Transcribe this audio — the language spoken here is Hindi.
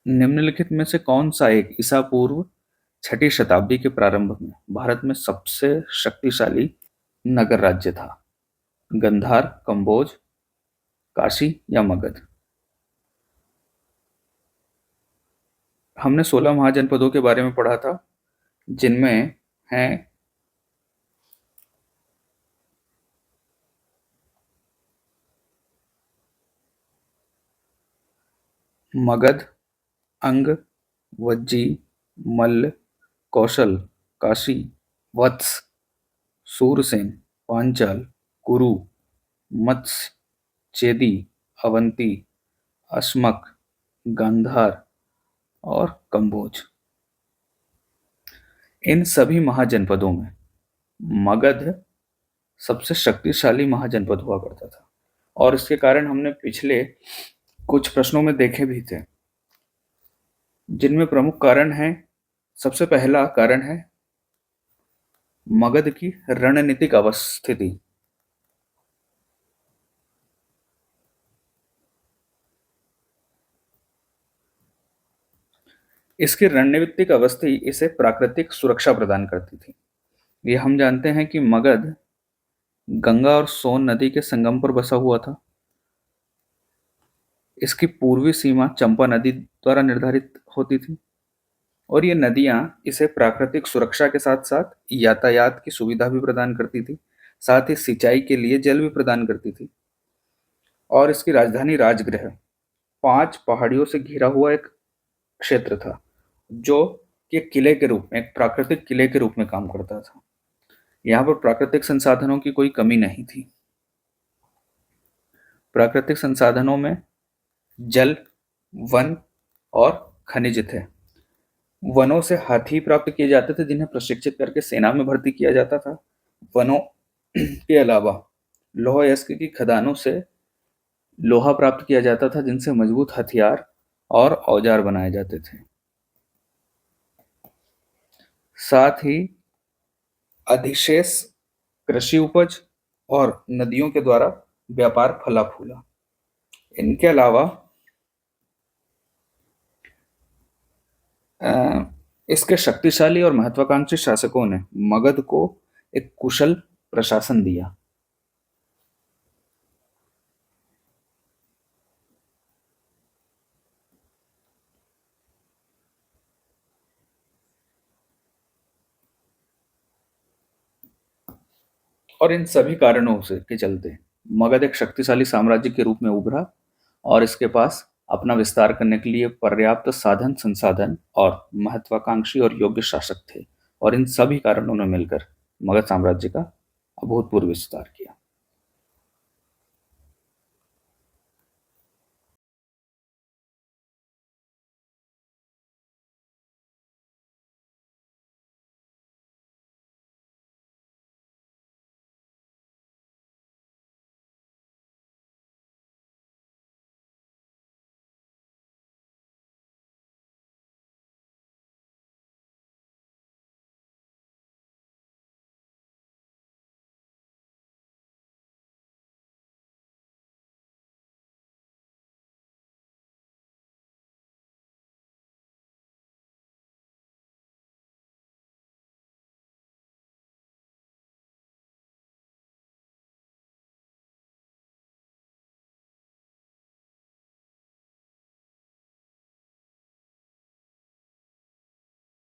निम्नलिखित में से कौन सा एक ईसा पूर्व छठी शताब्दी के प्रारंभ में भारत में सबसे शक्तिशाली नगर राज्य था? गंधार, कंबोज, काशी या मगध? हमने 16 महाजनपदों के बारे में पढ़ा था, जिनमें हैं मगध, अंग, वज्जी, मल्ल, कौशल, काशी, वत्स, सूरसेन, पांचाल, कुरु, मत्स्य, चेदी, अवंती, अस्मक, गांधार और कंबोज। इन सभी महाजनपदों में मगध सबसे शक्तिशाली महाजनपद हुआ करता था, और इसके कारण हमने पिछले कुछ प्रश्नों में देखे भी थे, जिनमें प्रमुख कारण है। सबसे पहला कारण है मगध की रणनीतिक अवस्थिति। इसकी रणनीतिक अवस्थी इसे प्राकृतिक सुरक्षा प्रदान करती थी। ये हम जानते हैं कि मगध गंगा और सोन नदी के संगम पर बसा हुआ था। इसकी पूर्वी सीमा चंपा नदी द्वारा निर्धारित होती थी, और ये नदियां इसे प्राकृतिक सुरक्षा के साथ साथ यातायात की सुविधा भी प्रदान करती थी, साथ ही सिंचाई के लिए जल भी प्रदान करती थी। और इसकी राजधानी राजगृह 5 पहाड़ियों से घिरा हुआ एक क्षेत्र था, जो कि एक किले के रूप में, एक प्राकृतिक किले के रूप में काम करता था। यहाँ पर प्राकृतिक संसाधनों की कोई कमी नहीं थी। प्राकृतिक संसाधनों में जल, वन और खनिज थे। वनों से हाथी प्राप्त किए जाते थे, जिन्हें प्रशिक्षित करके सेना में भर्ती किया जाता था। वनों के अलावा लौह अयस्क की खदानों से लोहा प्राप्त किया जाता था, जिनसे मजबूत हथियार और औजार बनाए जाते थे। साथ ही अधिशेष कृषि उपज और नदियों के द्वारा व्यापार फला फूला। इनके अलावा इसके शक्तिशाली और महत्वाकांक्षी शासकों ने मगध को एक कुशल प्रशासन दिया। और इन सभी कारणों से के चलते मगध एक शक्तिशाली साम्राज्य के रूप में उभरा, और इसके पास अपना विस्तार करने के लिए पर्याप्त साधन संसाधन और महत्वाकांक्षी और योग्य शासक थे। और इन सभी कारणों ने मिलकर मगध साम्राज्य का अभूतपूर्व विस्तार किया।